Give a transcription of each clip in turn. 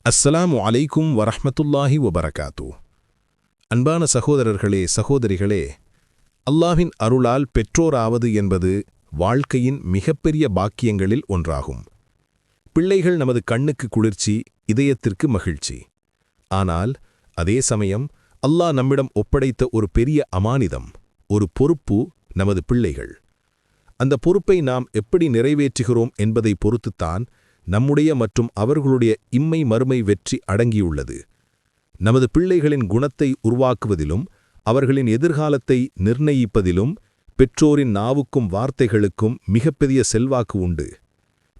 அஸ்ஸலாமு அலைக்கும் வரஹ்மத்துல்லாஹி வபரகாத்து. அன்பான சகோதரர்களே சகோதரிகளே, அல்லாஹ்வின் அருளால் பெற்றோராவது என்பது வாழ்க்கையின் மிகப்பெரிய பாக்கியங்களில் ஒன்றாகும். பிள்ளைகள் நமது கண்ணுக்கு குளிர்ச்சி, இதயத்திற்கு மகிழ்ச்சி. ஆனால் அதே சமயம் அல்லாஹ் நம்மிடம் ஒப்படைத்த ஒரு பெரிய அமானிதம், ஒரு பொறுப்பு நமது பிள்ளைகள். அந்த பொறுப்பை நாம் எப்படி நிறைவேற்றுகிறோம் என்பதை பொறுத்துத்தான் நம்முடைய மற்றும் அவர்களுடைய இம்மை மறுமை வெற்றி அடங்கியுள்ளது. நமது பிள்ளைகளின் குணத்தை உருவாக்குவதிலும் அவர்களின் எதிர்காலத்தை நிர்ணயிப்பதிலும் பெற்றோரின் நாவுக்கும் வார்த்தைகளுக்கும் மிகப்பெரிய செல்வாக்கு உண்டு.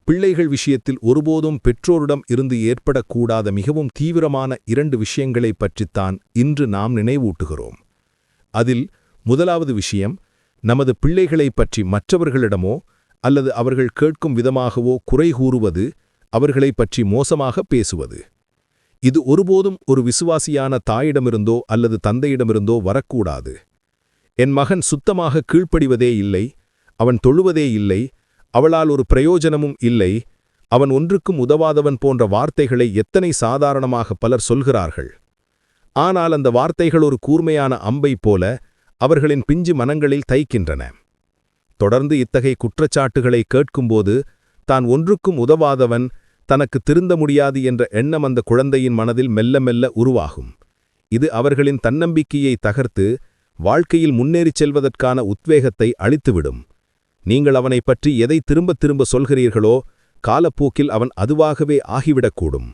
பிள்ளைகள் விஷயத்தில் ஒருபோதும் பெற்றோரிடம் இருந்து ஏற்படக்கூடாத மிகவும் தீவிரமான 2 விஷயங்களைப் பற்றித்தான் இன்று நாம் நினைவூட்டுகிறோம். அதில் முதலாவது விஷயம், நமது பிள்ளைகளைப் பற்றி மற்றவர்களிடமோ அல்லது அவர்கள் கேட்கும் விதமாகவோ குறை கூறுவது, அவர்களைப் பற்றி மோசமாக பேசுவது. இது ஒருபோதும் ஒரு விசுவாசியான தாயிடமிருந்தோ அல்லது தந்தையிடமிருந்தோ வரக்கூடாது. என் மகன் சுத்தமாக கீழ்ப்படிவதே இல்லை, அவன் தொழுவதே இல்லை, அவளால் ஒரு பிரயோஜனமும் இல்லை, அவன் ஒன்றுக்கும் உதவாதவன் போன்ற வார்த்தைகளை எத்தனை சாதாரணமாக பலர் சொல்கிறார்கள். ஆனால் அந்த வார்த்தைகள் ஒரு கூர்மையான அம்பை போல அவர்களின் பிஞ்சு மனங்களில் தைக்கின்றன. தொடர்ந்து இத்தகைய குற்றச்சாட்டுகளை கேட்கும்போது தான் ஒன்றுக்கும் உதவாதவன், தனக்கு திருந்த முடியாது என்ற எண்ணம் அந்த குழந்தையின் மனதில் மெல்ல மெல்ல உருவாகும். இது அவர்களின் தன்னம்பிக்கையை தகர்த்து வாழ்க்கையில் முன்னேறிச் செல்வதற்கான உத்வேகத்தை அளித்துவிடும். நீங்கள் அவனைப் பற்றி எதை திரும்ப திரும்ப சொல்கிறீர்களோ காலப்போக்கில் அவன் அதுவாகவே ஆகிவிடக்கூடும்.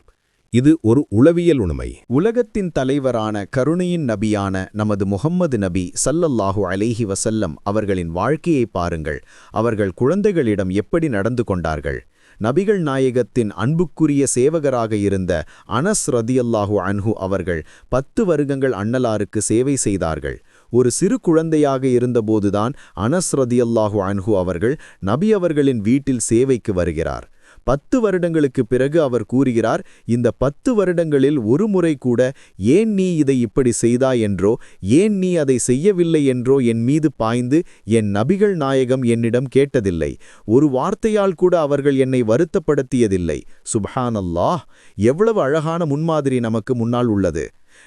இது ஒரு உளவியல் உண்மை. உலகத்தின் தலைவரான கருணையின் நபியான நமது முஹம்மது நபி ஸல்லல்லாஹு அலைஹி வஸல்லம் அவர்களின் வாழ்க்கையை பாருங்கள். அவர்கள் குழந்தைகளிடம் எப்படி நடந்து கொண்டார்கள்? நபிகள் நாயகத்தின் அன்புக்குரிய சேவகராக இருந்த அனஸ் ரதியல்லாஹு அன்ஹு அவர்கள் 10 வருடங்கள் அன்னலாருக்கு சேவை செய்தார்கள். ஒரு சிறு குழந்தையாக இருந்தபோதுதான் அனஸ் ரதியல்லாஹு அன்ஹு அவர்கள் நபி அவர்களின் வீட்டில் சேவைக்கு வருகிறார். 10 வருடங்களுக்கு பிறகு அவர் கூறுகிறார், இந்த 10 வருடங்களில் ஒரு முறை கூட ஏன் நீ இதை இப்படி செய்தாய் என்றோ, ஏன் நீ அதை செய்யவில்லை என்றோ என் மீது பாய்ந்து என் நபிகள் நாயகம் என்னிடம் கேட்டதில்லை. ஒரு வார்த்தையால் கூட அவர்கள் என்னை வருத்தப்படுத்தியதில்லை. சுப்ஹானல்லாஹ், எவ்வளவு அழகான முன்மாதிரி நமக்கு முன்னால் உள்ளது.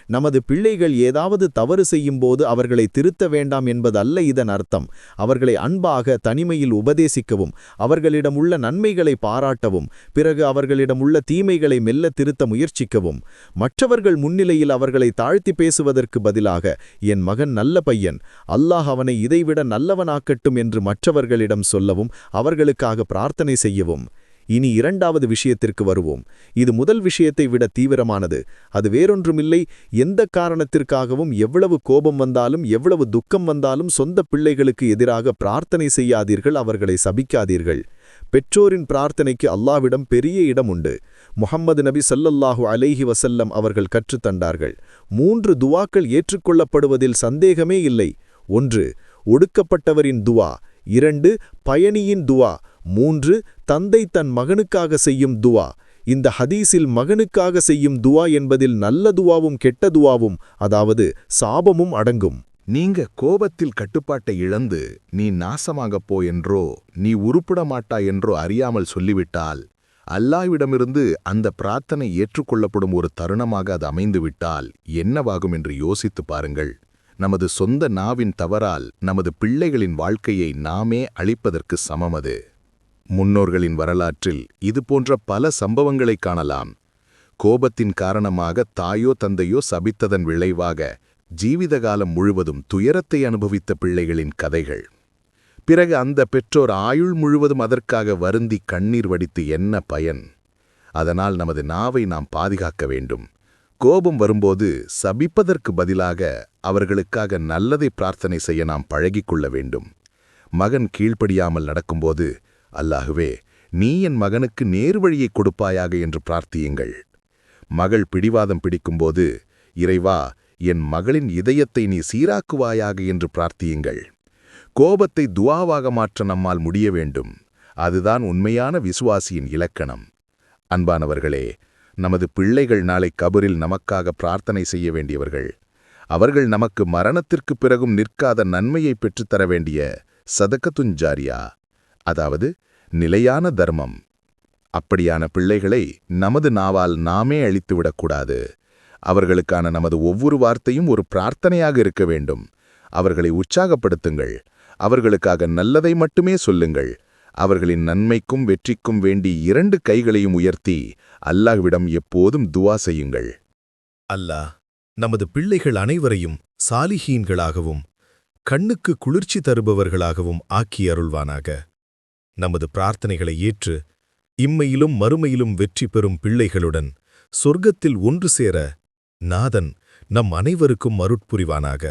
நமது பிள்ளைகள் ஏதாவது தவறு செய்யும்போது அவர்களை திருத்த வேண்டாம் என்பதல்ல இதன் அர்த்தம். அவர்களை அன்பாக தனிமையில் உபதேசிக்கவும், அவர்களிடம் உள்ள நன்மைகளை பாராட்டவும், பிறகு அவர்களிடம் உள்ள தீமைகளை மெல்ல திருத்த முயற்சிக்கவும், மற்றவர்கள் முன்னிலையில் அவர்களை தாழ்த்தி பேசுவதற்கு பதிலாக என் மகன் நல்ல பையன், அல்லாஹ் அவனை இதைவிட நல்லவனாக்கட்டும் என்று மற்றவர்களிடம் சொல்லவும், அவர்களுக்காக பிரார்த்தனை செய்யவும். இனி 2வது விஷயத்திற்கு வருவோம். இது முதல் விஷயத்தை விட தீவிரமானது. அது வேறொன்றுமில்லை, எந்த காரணத்திற்காகவும் எவ்வளவு கோபம் வந்தாலும் எவ்வளவு துக்கம் வந்தாலும் சொந்த பிள்ளைகளுக்கு எதிராக பிரார்த்தனை செய்யாதீர்கள், அவர்களை சபிக்காதீர்கள். பெற்றோரின் பிரார்த்தனைக்கு அல்லாஹ்விடம் பெரிய இடம் உண்டு. முஹம்மது நபி ஸல்லல்லாஹு அலைஹி வஸல்லம் அவர்கள் கற்றுத்தந்தார்கள். 3 துவாக்கள் ஏற்றுக்கொள்ளப்படுவதில் சந்தேகமே இல்லை. 1. ஒடுக்கப்பட்டவரின் துவா. 2. பயணியின் துவா. 3. தந்தை தன் மகனுக்காக செய்யும் துவா. இந்த ஹதீஸில் மகனுக்காக செய்யும் துவா என்பதில் நல்ல துவாவும் கெட்ட துவாவும், அதாவது சாபமும் அடங்கும். நீங்க கோபத்தில் கட்டுப்பாட்டை இழந்து நீ நாசமாகப் போ என்றோ நீ உருப்பட மாட்டாய் என்றோ அறியாமல் சொல்லிவிட்டால், அல்லாஹ்விடமிருந்து அந்த பிரார்த்தனை ஏற்றுக்கொள்ளப்படும் ஒரு தருணமாக அது அமைந்துவிட்டால் என்னவாகும் என்று யோசித்து பாருங்கள். நமது சொந்த நாவின் தவறால் நமது பிள்ளைகளின் வாழ்க்கையை நாமே அழிப்பதற்கு சமமது. முன்னோர்களின் வரலாற்றில் இதுபோன்ற பல சம்பவங்களைக் காணலாம். கோபத்தின் காரணமாக தாயோ தந்தையோ சபித்ததன் விளைவாக ஜீவிதகாலம் முழுவதும் துயரத்தை அனுபவித்த பிள்ளைகளின் கதைகள். பிறகு அந்த பெற்றோர் ஆயுள் முழுவதும் அதற்காக வருந்தி கண்ணீர் வடித்து என்ன பயன்? அதனால் நமது நாவை நாம் பாதுகாக்க வேண்டும். கோபம் வரும்போது சபிப்பதற்கு பதிலாக அவர்களுக்காக நல்லதை பிரார்த்தனை செய்ய நாம் பழகிக்கொள்ள வேண்டும். மகன் கீழ்ப்படியாமல் நடக்கும்போது, அல்லாஹுவே, நீ என் மகனுக்கு நேர்வழியை கொடுப்பாயாக என்று பிரார்த்தியுங்கள். மகள் பிடிவாதம் பிடிக்கும்போது, இறைவா, என் மகளின் இதயத்தை நீ சீராக்குவாயாக என்று பிரார்த்தியுங்கள். கோபத்தை துஆவாக மாற்ற நம்மால் முடிய வேண்டும். அதுதான் உண்மையான விசுவாசியின் இலக்கணம். அன்பானவர்களே, நமது பிள்ளைகள் நாளை கபரில் நமக்காக பிரார்த்தனை செய்ய வேண்டியவர்கள். அவர்கள் நமக்கு மரணத்திற்கு பிறகும் நிற்காத நன்மையை பெற்றுத்தர வேண்டிய சதகத்துஞ்சாரியா, அதாவது நிலையான தர்மம். அப்படியான பிள்ளைகளை நமது நாவால் நாமே அழித்துவிடக்கூடாது. அவர்களுக்கான நமது ஒவ்வொரு வார்த்தையும் ஒரு பிரார்த்தனையாக இருக்க வேண்டும். அவர்களை உற்சாகப்படுத்துங்கள். அவர்களுக்காக நல்லதை மட்டுமே சொல்லுங்கள். அவர்களின் நன்மைக்கும் வெற்றிக்கும் வேண்டி 2 கைகளையும் உயர்த்தி அல்லாஹ்விடம் எப்போதும் துவா செய்யுங்கள். அல்லாஹ் நமது பிள்ளைகள் அனைவரையும் சாலிஹீன்களாகவும் கண்ணுக்கு குளிர்ச்சி தருபவர்களாகவும் ஆக்கி அருள்வானாக. நமது பிரார்த்தனைகளை ஏற்று இம்மையிலும் மறுமையிலும் வெற்றி பெறும் பிள்ளைகளுடன் சொர்க்கத்தில் ஒன்று சேர நாதன் நம் அனைவருக்கும் அருட்புரிவானாக.